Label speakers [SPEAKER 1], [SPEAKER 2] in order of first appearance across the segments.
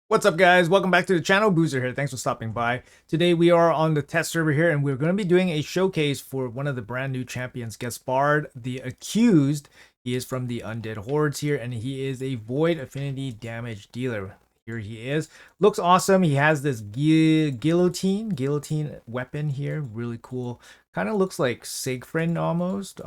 [SPEAKER 1] What's up, guys? Welcome back to the channel. Boozer here. Thanks for stopping by. Today we are on the test server here, and we're going to be doing a showcase for one of the brand new champions, Gaspard the Accused. He is from the Undead Hordes here, and he is a Void Affinity damage dealer. Here he is. Looks awesome. He has this guillotine weapon here. Really cool. Kind of looks like Siegfried almost.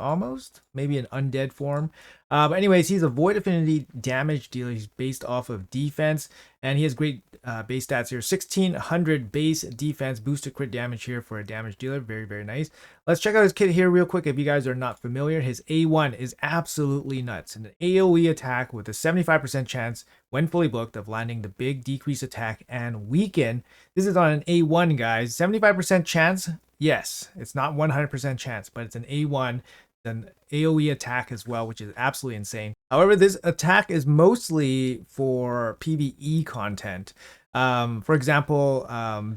[SPEAKER 1] Maybe an undead form. But anyways, he's a Void Affinity damage dealer. He's based off of defense, and he has great base stats here. 1600 base defense, boosted crit damage here for a damage dealer. Very, very nice. Let's check out his kit here real quick if you guys are not familiar. His A1 is absolutely nuts. An AoE attack with a 75% chance when fully booked of landing the big decrease attack and weaken. This is on an A1, guys. 75% chance. Yes, it's not 100% chance, but it's an A1. An AoE attack as well, which is absolutely insane. However, this attack is mostly for PvE content. For example,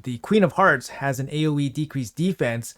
[SPEAKER 1] the Queen of Hearts has an AoE decreased defense,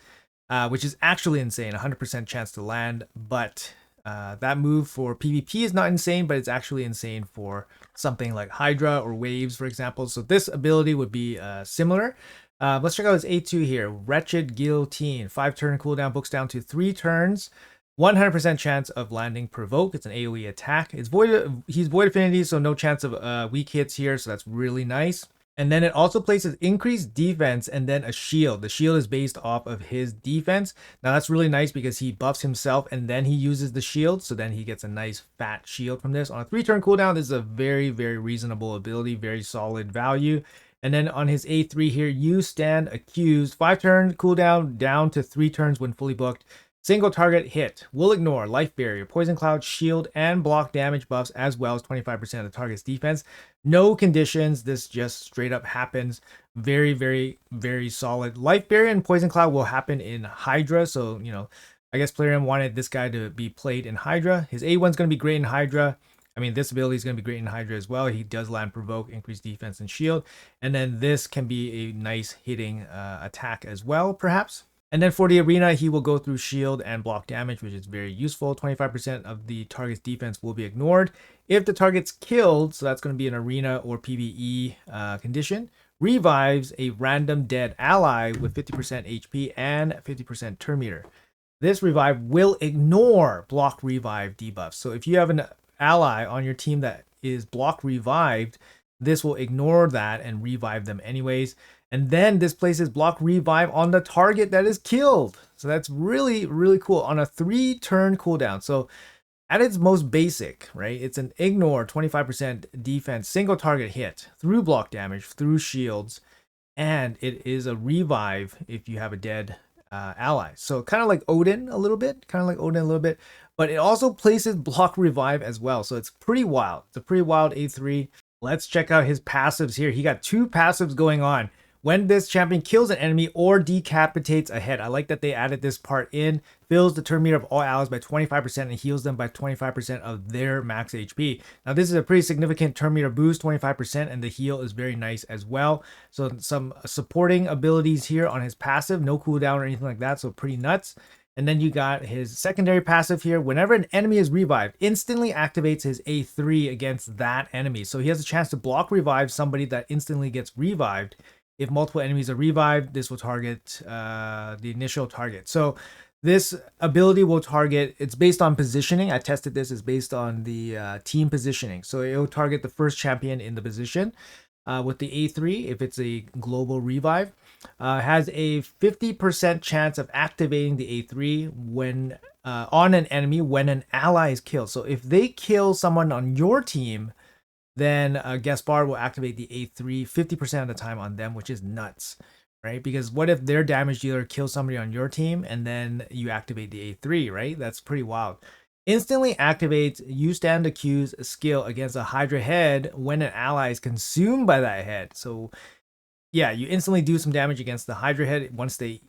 [SPEAKER 1] which is actually insane, 100% chance to land. But that move for PvP is not insane, but it's actually insane for something like Hydra or Waves, for example. So this ability would be similar. Let's check out his A2 here. Wretched Guillotine. 5-turn cooldown, books down to 3 turns. 100% chance of landing provoke. It's an AoE attack. He's void affinity, so no chance of weak hits here, so that's really nice. And then it also places increased defense and then a shield. The shield is based off of his defense. Now that's really nice because he buffs himself and then he uses the shield, so then he gets a nice fat shield from this. On a 3-turn cooldown, this is a very, very reasonable ability, very solid value. And then on his A3 here, you stand accused. 5-turn cooldown down to 3 turns when fully booked. Single target hit will ignore life barrier, poison cloud, shield, and block damage buffs, as well as 25% of the target's defense. No conditions. This just straight up happens. Very, very, very solid. Life barrier and poison cloud will happen in Hydra. So, I guess Player M wanted this guy to be played in Hydra. His A1's going to be great in Hydra. I mean, this ability is going to be great in Hydra as well. He does land provoke, increase defense, and shield. And then this can be a nice hitting attack as well, perhaps. And then for the arena, he will go through shield and block damage, which is very useful. 25% of the target's defense will be ignored. If the target's killed, so that's going to be an arena or PvE condition, revives a random dead ally with 50% HP and 50% turn meter. This revive will ignore block revive debuffs. So if you have an ally on your team that is block revived, this will ignore that and revive them anyways. And then this places block revive on the target that is killed. So that's really, really cool on a 3-turn cooldown. So at its most basic, right? It's an ignore 25% defense, single target hit through block damage, through shields. And it is a revive if you have a dead ally. So kind of like Odin a little bit, but it also places block revive as well. So it's pretty wild. It's a pretty wild A3. Let's check out his passives here. He got 2 passives going on. When this champion kills an enemy or decapitates a head, I like that they added this part in, fills the turn meter of all allies by 25% and heals them by 25% of their max HP. Now this is a pretty significant turn meter boost, 25%, and the heal is very nice as well. So some supporting abilities here on his passive, no cooldown or anything like that, so pretty nuts. And then you got his secondary passive here. Whenever an enemy is revived, instantly activates his A3 against that enemy. So he has a chance to block revive somebody that instantly gets revived. If multiple enemies are revived, this will target the initial target. So this ability will target, it's based on positioning. I tested this, it's based on the team positioning. So it will target the first champion in the position with the A3 if it's a global revive. Has a 50% chance of activating the A3 when on an enemy when an ally is killed. So if they kill someone on your team, then Gaspard will activate the A3 50% of the time on them, which is nuts, right? Because what if their damage dealer kills somebody on your team and then you activate the A3, right? That's pretty wild. Instantly activates you stand accused skill against a Hydra head when an ally is consumed by that head. So yeah, you instantly do some damage against the Hydra head once they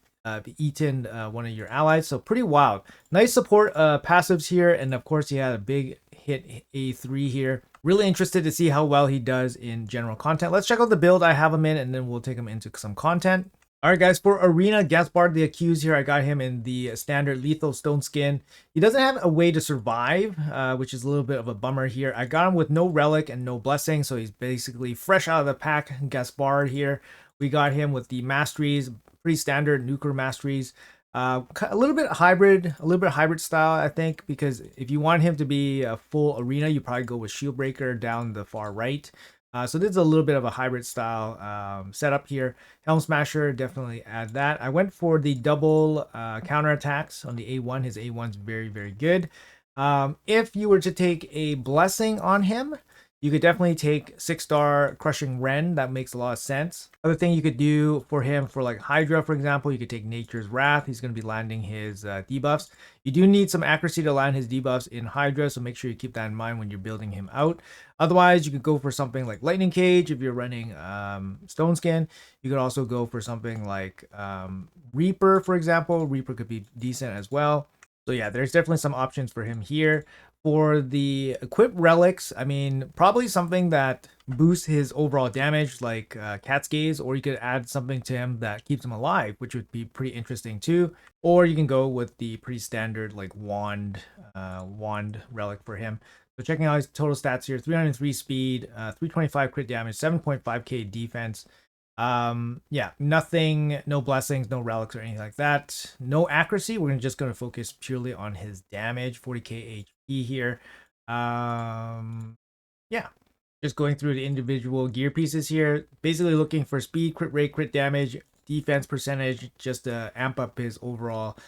[SPEAKER 1] eaten one of your allies. So pretty wild. Nice support passives here. And of course he had a big hit A3 here. Really interested to see how well he does in general content. Let's check out the build I have him in, and then we'll take him into some content. All right, guys, for Arena, Gaspard the Accused here, I got him in the standard lethal stone skin. He doesn't have a way to survive, which is a little bit of a bummer here. I got him with no relic and no blessing, so he's basically fresh out of the pack, Gaspard here. We got him with the masteries, pretty standard nuclear masteries. A little bit hybrid style, I think, because if you want him to be a full arena, you probably go with Shield Breaker down the far right. So this is a little bit of a hybrid style setup here. Helm Smasher, definitely add that. I went for the double counterattacks on the A1. His A1's very, very good. If you were to take a blessing on him, you could definitely take 6-star Crushing Ren. That makes a lot of sense. Other thing you could do for him, for like Hydra, for example, you could take Nature's Wrath. He's going to be landing his debuffs. You do need some accuracy to land his debuffs in Hydra, so make sure you keep that in mind when you're building him out. Otherwise, you could go for something like Lightning Cage if you're running Stone Skin. You could also go for something like Reaper, for example. Reaper could be decent as well. So yeah, there's definitely some options for him here. For the equipped relics, I mean, probably something that boosts his overall damage, like Cat's Gaze, or you could add something to him that keeps him alive, which would be pretty interesting too. Or you can go with the pretty standard like wand relic for him. So checking out his total stats here: 303 speed, 325 crit damage, 7.5k defense. Yeah, nothing, no blessings, no relics or anything like that. No accuracy. We're just going to focus purely on his damage, 40k HP here. Yeah, just going through the individual gear pieces here, basically looking for speed, crit rate, crit damage, defense percentage, just to amp up his overall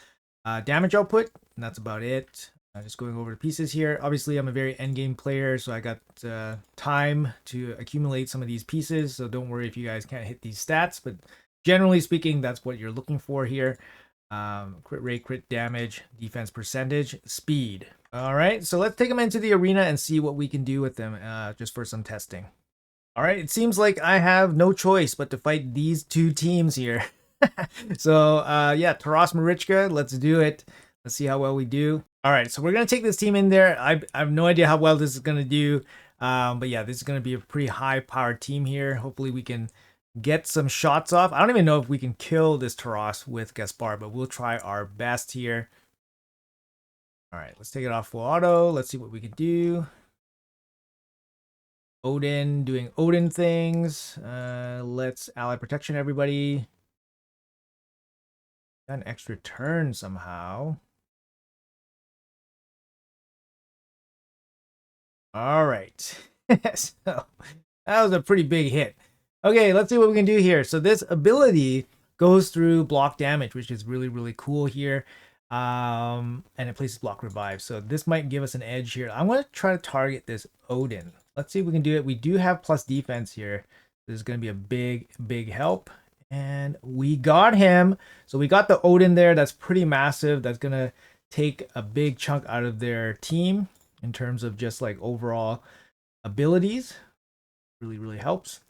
[SPEAKER 1] damage output, and that's about it. Just going over the pieces here. Obviously, I'm a very endgame player, so I got time to accumulate some of these pieces. So don't worry if you guys can't hit these stats, but generally speaking, that's what you're looking for here. Crit rate, crit damage, defense percentage, speed. All right, so let's take them into the arena and see what we can do with them just for some testing. All right, it seems like I have no choice but to fight these two teams here. So yeah, Taras Marichka, let's do it. Let's see how well we do. All right, so we're going to take this team in there. I have no idea how well this is going to do. But yeah, this is going to be a pretty high-powered team here. Hopefully we can get some shots off. I don't even know if we can kill this Taras with Gaspard, but we'll try our best here. All right, let's take it off full auto. Let's see what we can do. Odin doing Odin things. Let's ally protection everybody. Got an extra turn somehow. All right. So that was a pretty big hit. Okay, let's see what we can do here. So this ability goes through block damage, which is really, really cool here. And it places block revive. So this might give us an edge here. I'm going to try to target this Odin. Let's see if we can do it. We do have plus defense here. This is going to be a big, big help. And we got him. So we got the Odin there. That's pretty massive. That's going to take a big chunk out of their team in terms of just like overall abilities. Really, really helps.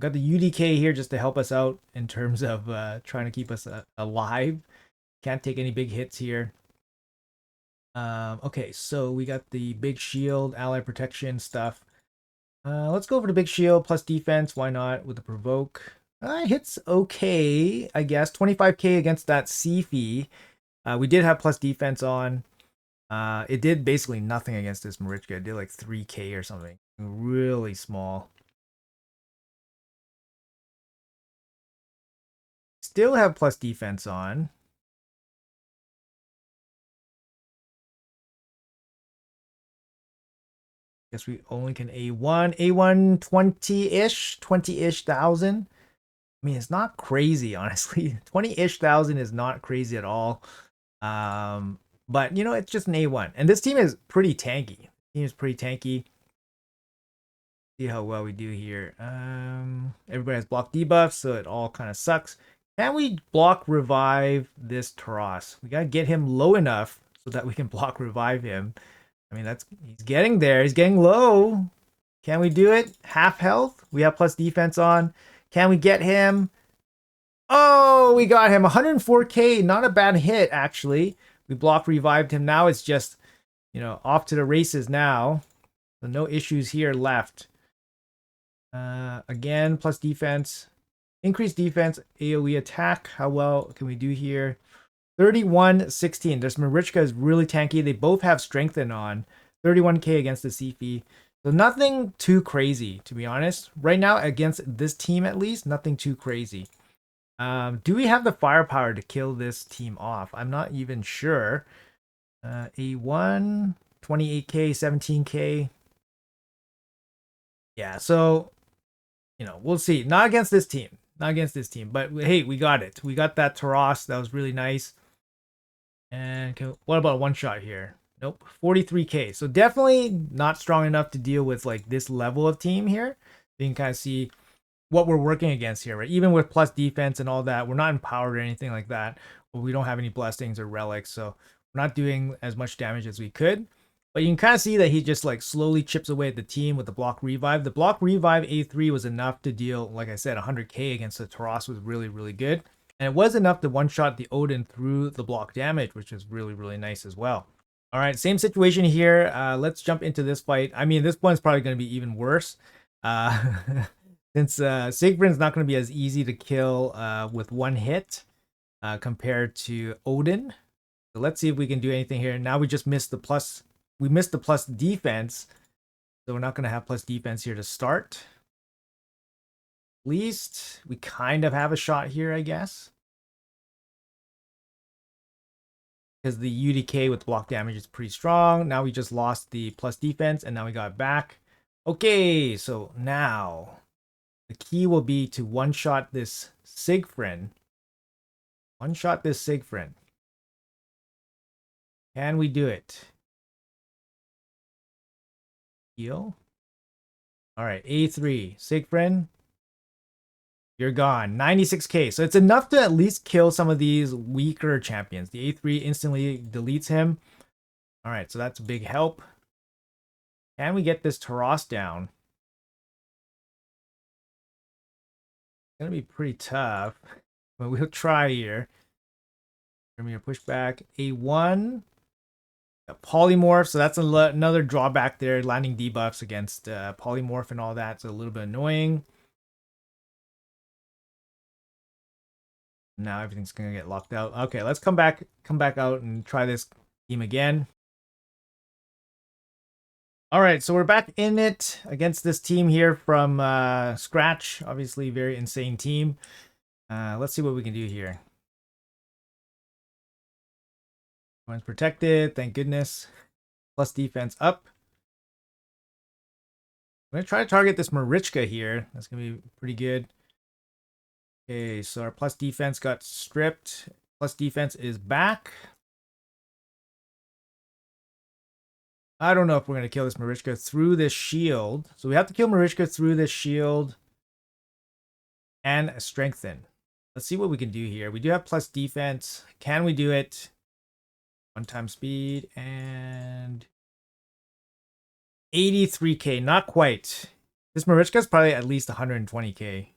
[SPEAKER 1] Got the UDK here just to help us out in terms of trying to keep us alive. Can't take any big hits here. Okay, so we got the big shield, ally protection stuff. Let's go for the big shield plus defense. Why not with the provoke? Hits okay, I guess. 25k against that Sifi. We did have plus defense on. It did basically nothing against this Marichka. It did like 3k or something. Really small. Still have plus defense on. Guess we only can A1. A1 20-ish, 20-ish thousand. I mean, it's not crazy, honestly. 20-ish thousand is not crazy at all. But, you know, it's just an A1. And this team is pretty tanky. The team is pretty tanky. See how well we do here. Everybody has block debuffs, so it all kind of sucks. Can we block revive this Taras? We gotta get him low enough so that we can block revive him. I mean, he's getting there. He's getting low. Can we do it? Half health. We have plus defense on. Can we get him? Oh, we got him. 104k. Not a bad hit, actually. We block revived him. Now it's just, you know, off to the races now. So no issues here left. Again, plus defense. Increased defense, AoE attack. How well can we do here? 31-16. This Marichka is really tanky. They both have strengthen on. 31k against the Sifi. So nothing too crazy, to be honest. Right now, against this team at least, nothing too crazy. Do we have the firepower to kill this team off? I'm not even sure. A1, 28k, 17k. Yeah, so, we'll see. Not against this team. Not against this team. But, hey, we got it. We got that Taras. That was really nice. And what about one shot here? Nope, 43k. So definitely not strong enough to deal with like this level of team here. You can kind of see what we're working against here, right? Even with plus defense and all that, we're not empowered or anything like that. But we don't have any blessings or relics, so we're not doing as much damage as we could. But you can kind of see that he just like slowly chips away at the team with the block revive. The block revive A3 was enough to deal, like I said, 100k against the Taras was really, really good. And it was enough to one-shot the Odin through the block damage, which is really, really nice as well. All right, same situation here. Let's jump into this fight. I mean, this one's probably going to be even worse. Since Siegfried's not going to be as easy to kill with one hit compared to Odin. So let's see if we can do anything here. Now we just missed the plus. We missed the plus defense. So we're not going to have plus defense here to start. At least we kind of have a shot here, I guess. Because the UDK with block damage is pretty strong. Now we just lost the plus defense and now we got it back. Okay, so now the key will be to one-shot this Siegfried. One-shot this Siegfried. Can we do it? Heal. All right, A3. Siegfried, you're gone. 96k. So it's enough to at least kill some of these weaker champions. The A3 instantly deletes him. All right, so that's a big help. Can we get this Taras down? It's going to be pretty tough, but we'll try here. We're going to push back. A1. A polymorph, so that's another drawback there. Landing debuffs against polymorph and all that. It's a little bit annoying. Now everything's gonna get locked out. Okay, let's come back out and try this team again. All right, so we're back in it against this team here from scratch. Obviously, very insane team. Let's see what we can do here. One's protected, thank goodness. Plus defense up. I'm gonna try to target this Marichka here. That's gonna be pretty good. Okay, so our plus defense got stripped. Plus defense is back. I don't know if we're going to kill this Marichka through this shield. So we have to kill Marichka through this shield and strengthen. Let's see what we can do here. We do have plus defense. Can we do it? 1 time speed and 83k. Not quite. This Marichka is probably at least 120k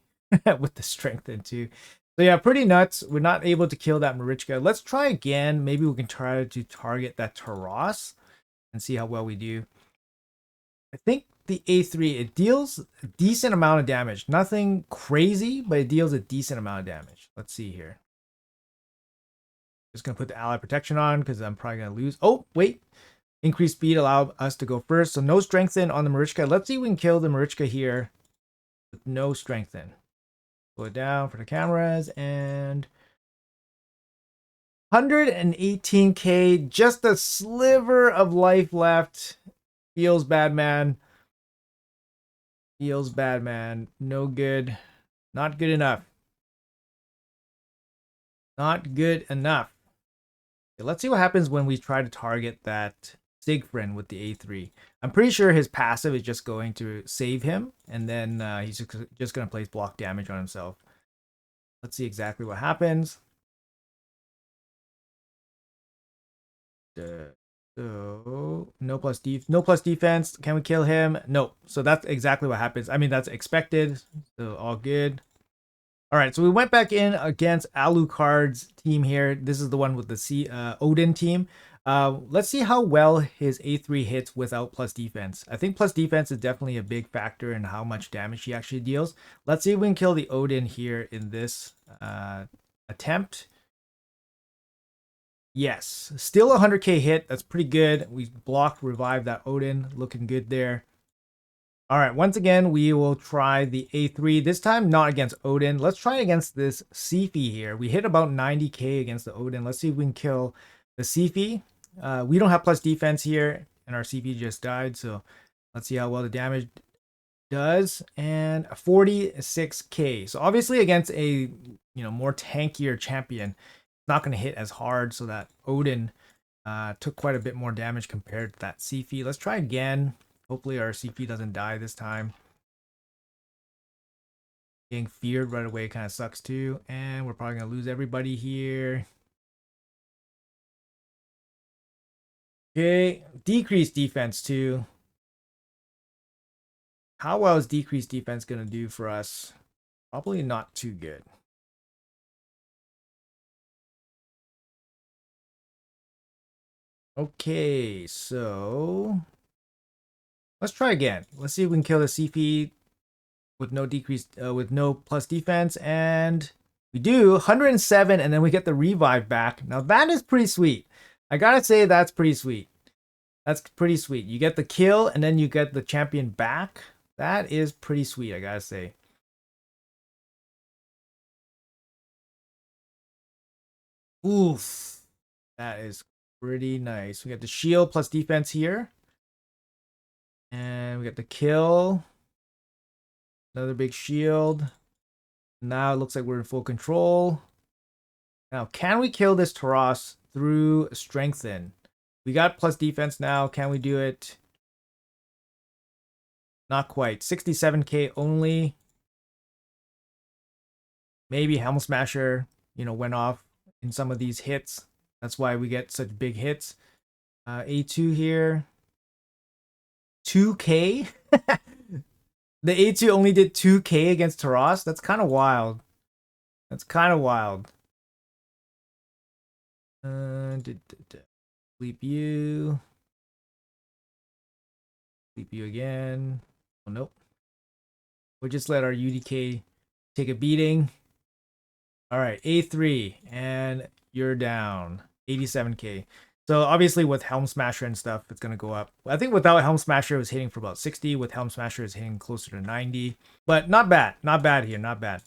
[SPEAKER 1] with the strengthen too. So yeah, pretty nuts. We're not able to kill that Marichka. Let's try again. Maybe we can try to target that Taras and see how well we do. I think the A3, it deals a decent amount of damage. Nothing crazy, but it deals a decent amount of damage. Let's see here. Just going to put the ally protection on because I'm probably going to lose. Oh, wait. Increased speed allow us to go first. So no strengthen on the Marichka. Let's see if we can kill the Marichka here with no strengthen. Pull it down for the cameras and 118k, just a sliver of life left. Feels bad, man. Feels bad, man. No good. Not good enough. Not good enough. Okay, let's see what happens when we try to target that Siegfried with the A3. I'm pretty sure his passive is just going to save him, and then he's just going to place block damage on himself. Let's see exactly what happens. So no plus defense. Can we kill him? No. So that's exactly what happens. I mean, that's expected. So all good. All right, so we went back in against Alucard's team here. This is the one with the Odin team. Let's see how well his A3 hits without plus defense. I think plus defense is definitely a big factor in how much damage he actually deals. Let's see if we can kill the Odin here in this attempt. Yes, still a 100k hit. That's pretty good. We blocked, revived that Odin. Looking good there. All right, once again, we will try the A3. This time, not against Odin. Let's try against this Sifi here. We hit about 90k against the Odin. Let's see if we can kill the Sifi. We don't have plus defense here, and our Sifi just died. So let's see how well the damage does. And 46k. So obviously against a more tankier champion, it's not going to hit as hard. So that Odin took quite a bit more damage compared to that Sifi. Let's try again. Hopefully our CP doesn't die this time. Getting feared right away kind of sucks too. And we're probably going to lose everybody here. Okay, decreased defense too. How well is decreased defense going to do for us? Probably not too good. Okay, so let's try again. Let's see if we can kill the CP with no decreased, with no plus defense, and we do 107, and then we get the revive back. Now that is pretty sweet. I gotta say that's pretty sweet. That's pretty sweet. You get the kill, and then you get the champion back. That is pretty sweet, I gotta say. Oof, that is pretty nice. We got the shield plus defense here, and we got the kill. Another big shield. Now it looks like we're in full control. Now, can we kill this Taras through strengthen? We got plus defense now. Can we do it? Not quite. 67k only. Maybe Helm Smasher, went off in some of these hits. That's why we get such big hits. A2 here. 2k? The A2 only did 2k against Taras? That's kind of wild. That's kind of wild. Sleep you. Sleep you again. Oh, nope. We'll just let our UDK take a beating. All right, A3, and you're down. 87k. So obviously with Helm Smasher and stuff, it's going to go up. I think without Helm Smasher, it was hitting for about 60. With Helm Smasher, it's hitting closer to 90. But not bad. Not bad here. Not bad.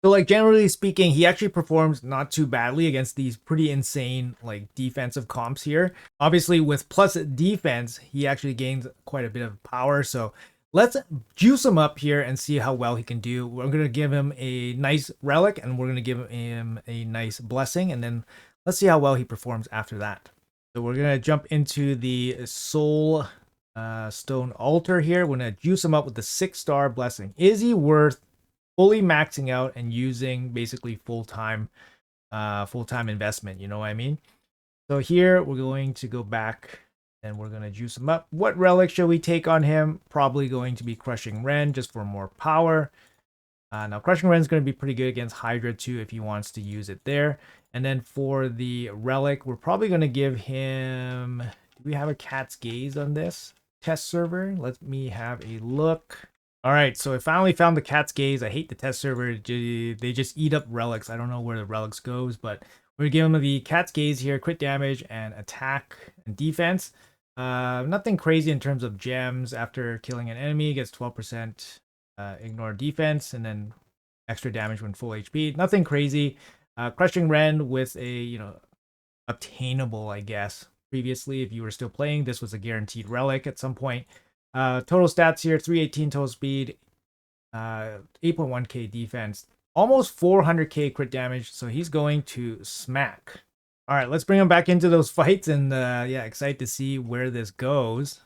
[SPEAKER 1] So like generally speaking, he actually performs not too badly against these pretty insane like defensive comps here. Obviously with plus defense, he actually gains quite a bit of power. So let's juice him up here and see how well he can do. We're going to give him a nice relic and we're going to give him a nice blessing. And then let's see how well he performs after that. So we're going to jump into the soul stone altar here. We're going to juice him up with the 6-star blessing. Is he worth fully maxing out and using basically full-time investment? You know what I mean? So here we're going to go back and we're going to juice him up. What relic should we take on him? Probably going to be Crushing Ren just for more power. Now Crushing Ren is going to be pretty good against Hydra too if he wants to use it there. And then for the relic, we're probably going to give him... Do we have a Cat's Gaze on this test server? Let me have a look. All right, so I finally found the Cat's Gaze. I hate the test server. They just eat up relics. I don't know where the relics goes, but we're going to give him the Cat's Gaze here, crit damage and attack and defense. Nothing crazy in terms of gems. After killing an enemy, gets 12% ignore defense, and then extra damage when full HP. Nothing crazy. Crushing Ren with a, obtainable, I guess. Previously, if you were still playing, this was a guaranteed relic at some point. Total stats here, 318 total speed, 8.1k defense, almost 400k crit damage, so he's going to smack. All right, let's bring him back into those fights, and yeah, excited to see where this goes.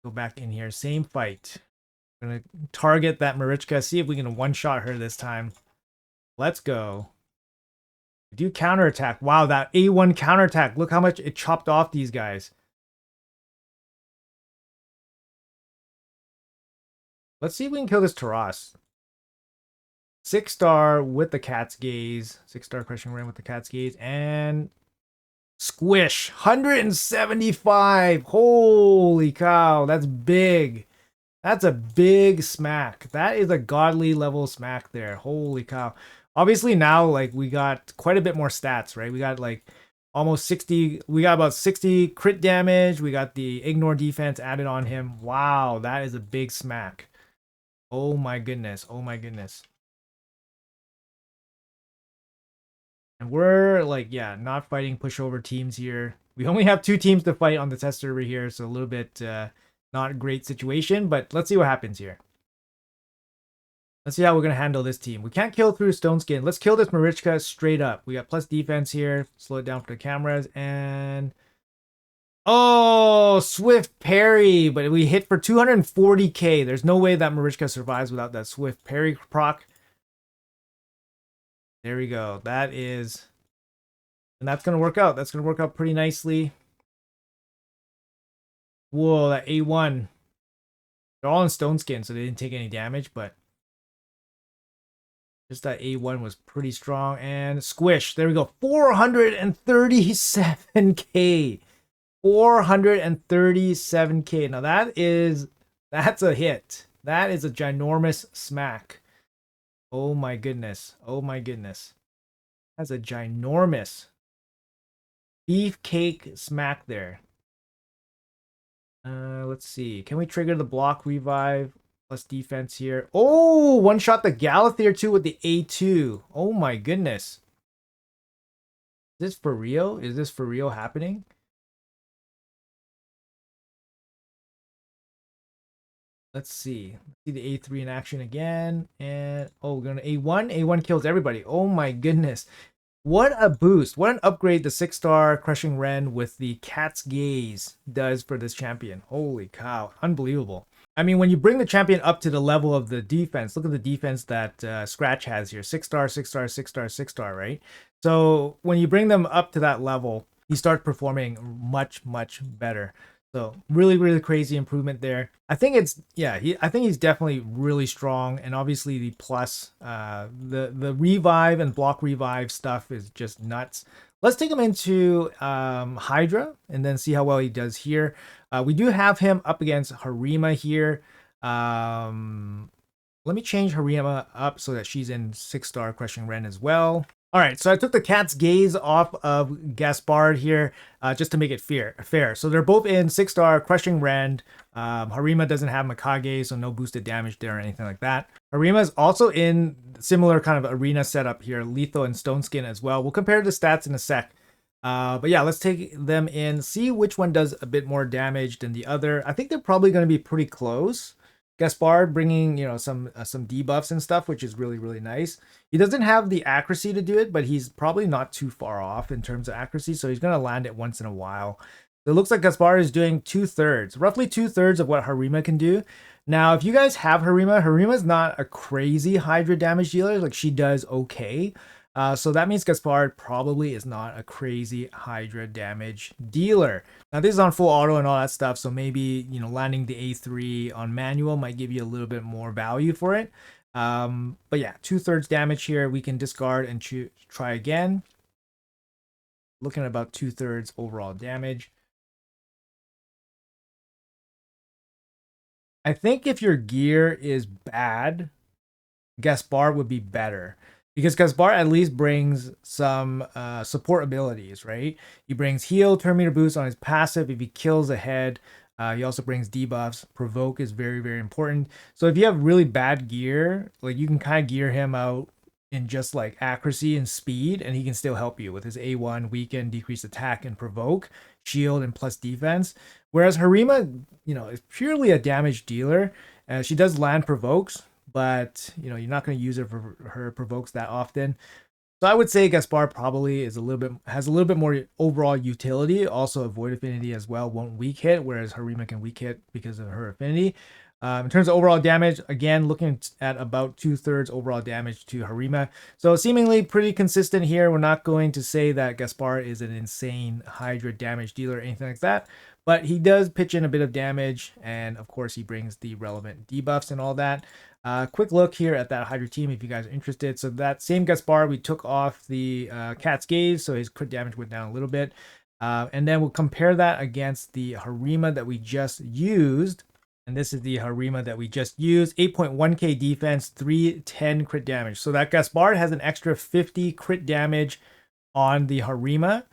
[SPEAKER 1] Go back in here, same fight. We're gonna target that Marichka, see if we can one-shot her this time. Let's go. We do counterattack. Wow, that A1 counterattack, look how much it chopped off these guys. Let's see if we can kill this Taras. 6-star with the Cat's Gaze. 6-star Crushing Ren with the Cat's Gaze. And Squish, 175. Holy cow, that's big. That's a big smack. That is a godly level smack there. Holy cow. Obviously now like we got quite a bit more stats, right? We got like almost 60. We got about 60 crit damage. We got the ignore defense added on him. Wow, that is a big smack. Oh my goodness. Oh my goodness. And we're like, yeah, not fighting pushover teams here. We only have 2 teams to fight on the test server here, so a little bit not a great situation, but let's see what happens here. Let's see how we're going to handle this team. We can't kill through Stone Skin. Let's kill this Marichka straight up. We got plus defense here. Slow it down for the cameras. And... oh, Swift Parry. But we hit for 240k. There's no way that Marichka survives without that Swift Parry proc. There we go. That is... and that's going to work out. That's going to work out pretty nicely. Whoa, that A1. They're all in Stone Skin, so they didn't take any damage, but... just that A1 was pretty strong. And squish. There we go. 437k. 437k. Now that's a hit. That is a ginormous smack. Oh my goodness. Oh my goodness. That's a ginormous beefcake smack there. Let's see. Can we trigger the block revive? Plus defense here. Oh, one shot the Galathier too with the A2. Oh my goodness. Is this for real? Is this for real happening? Let's see. See the A3 in action again. And oh, we're gonna A1. A1 kills everybody. Oh my goodness. What a boost. What an upgrade the 6-star Crushing Ren with the Cat's Gaze does for this champion. Holy cow. Unbelievable. I mean, when you bring the champion up to the level of the defense, look at the defense that Scratch has here. 6-star, 6-star, 6-star, 6-star, right? So when you bring them up to that level, he starts performing much, much better. So really, really crazy improvement there. I think it's, yeah, I think he's definitely really strong. And obviously the plus, the revive and block revive stuff is just nuts. Let's take him into Hydra and then see how well he does here. We do have him up against Harima here. Let me change Harima up so that she's in 6-star Crushing Ren as well. All right, so I took the Cat's Gaze off of Gaspard here just to make it fair. So they're both in 6-star Crushing Ren. Harima doesn't have Mikage, so no boosted damage there or anything like that. Harima is also in similar kind of arena setup here, Lethal and Stone Skin as well. We'll compare the stats in a sec. But yeah, let's take them in, see which one does a bit more damage than the other. I think they're probably going to be pretty close. Gaspard bringing, you know, some debuffs and stuff, which is really, really nice. He doesn't have the accuracy to do it, but he's probably not too far off in terms of accuracy, so he's going to land it once in a while. So it looks like Gaspard is doing 2/3, roughly 2/3 of what Harima can do. Now, if you guys have Harima, Harima's not a crazy Hydra damage dealer. Like, she does okay. So that means Gaspard probably is not a crazy Hydra damage dealer. Now this is on full auto and all that stuff, so maybe, you know, landing the A3 on manual might give you a little bit more value for it. But yeah, 2/3 damage here. We can discard and try again. Looking at about 2/3 overall damage. I think if your gear is bad, Gaspard would be better. Because Gaspard at least brings some support abilities, right? He brings heal, turn meter boost on his passive if he kills a head. He also brings debuffs. Provoke is very, very important. So if you have really bad gear, like you can kind of gear him out in just like accuracy and speed, and he can still help you with his A1, weaken, decrease attack, and provoke, shield, and plus defense. Whereas Harima, you know, is purely a damage dealer. She does land provokes, but you know, you're not going to use her for her provokes that often. So I would say Gaspard probably is has a little bit more overall utility. Also, avoid affinity as well won't weak hit, whereas Harima can weak hit because of her affinity. In terms of overall damage, again, looking at about 2/3 overall damage to Harima. So seemingly pretty consistent here. We're not going to say that Gaspard is an insane Hydra damage dealer or anything like that, but he does pitch in a bit of damage, and of course he brings the relevant debuffs and all that. Quick look here at that Hydra team if you guys are interested. So that same Gaspard, we took off the Cat's Gaze, so his crit damage went down a little bit. And then we'll compare that against the Harima that we just used. And this is the Harima that we just used. 8.1k defense, 310 crit damage. So that Gaspard has an extra 50 crit damage on the Harima,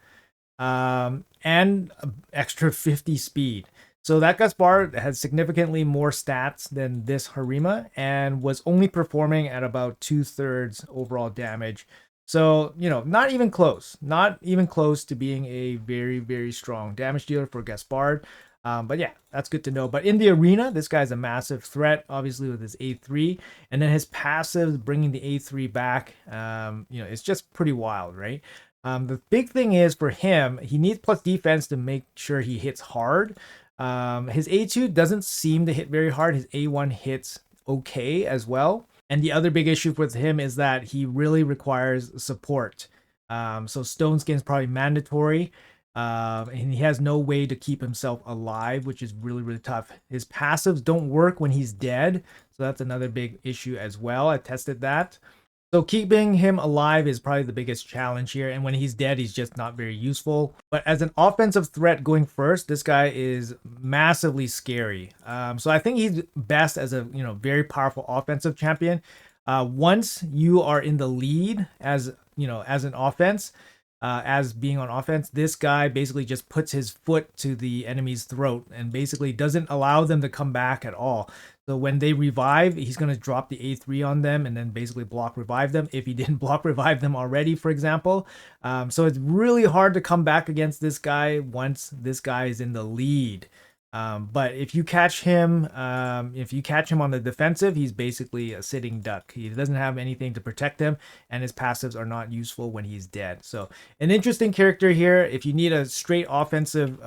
[SPEAKER 1] and extra 50 speed. So that Gaspard has significantly more stats than this Harima and was only performing at about 2/3 overall damage. So, not even close. Not even close to being a very, very strong damage dealer for Gaspard. But yeah, that's good to know. But in the arena, this guy's a massive threat, obviously, with his A3. And then his passive, bringing the A3 back, it's just pretty wild, right? The big thing is for him, he needs plus defense to make sure he hits hard. His A2 doesn't seem to hit very hard. His A1 hits okay as well. And the other big issue with him is that he really requires support. So Stone Skin is probably mandatory. And he has no way to keep himself alive, which is really, really tough. His passives don't work when he's dead. So that's another big issue as well. I tested that. So keeping him alive is probably the biggest challenge here. And when he's dead, he's just not very useful. But as an offensive threat going first, this guy is massively scary. So I think he's best as a very powerful offensive champion. Once you are in the lead as an offense, as being on offense, this guy basically just puts his foot to the enemy's throat and basically doesn't allow them to come back at all. So when they revive, he's going to drop the A3 on them and then basically block revive them if he didn't block revive them already, for example. So it's really hard to come back against this guy once this guy is in the lead. But if you catch him, on the defensive, he's basically a sitting duck. He doesn't have anything to protect him, and his passives are not useful when he's dead. So an interesting character here. If you need a straight offensive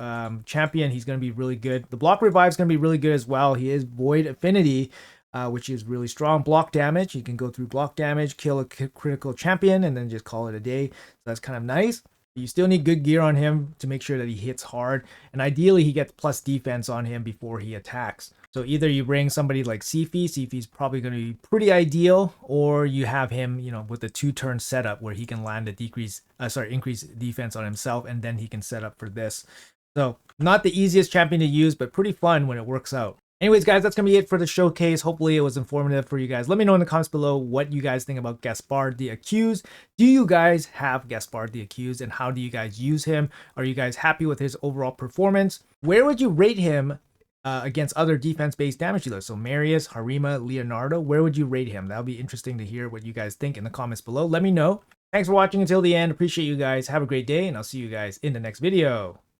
[SPEAKER 1] champion, he's going to be really good. The block revive is going to be really good as well. He is void affinity, which is really strong. Block damage. He can go through block damage, kill a critical champion, and then just call it a day. So that's kind of nice. You still need good gear on him to make sure that he hits hard. And ideally, he gets plus defense on him before he attacks. So either you bring somebody like Sifi. Sifi's probably going to be pretty ideal. Or you have him, with a 2-turn setup where he can land a increase defense on himself. And then he can set up for this. So not the easiest champion to use, but pretty fun when it works out. Anyways, guys, that's going to be it for the showcase. Hopefully it was informative for you guys. Let me know in the comments below what you guys think about Gaspard the Accused. Do you guys have Gaspard the Accused, and how do you guys use him? Are you guys happy with his overall performance? Where would you rate him against other defense-based damage dealers? So Marius, Harima, Leonardo, where would you rate him? That'll be interesting to hear what you guys think in the comments below. Let me know. Thanks for watching until the end. Appreciate you guys. Have a great day, and I'll see you guys in the next video.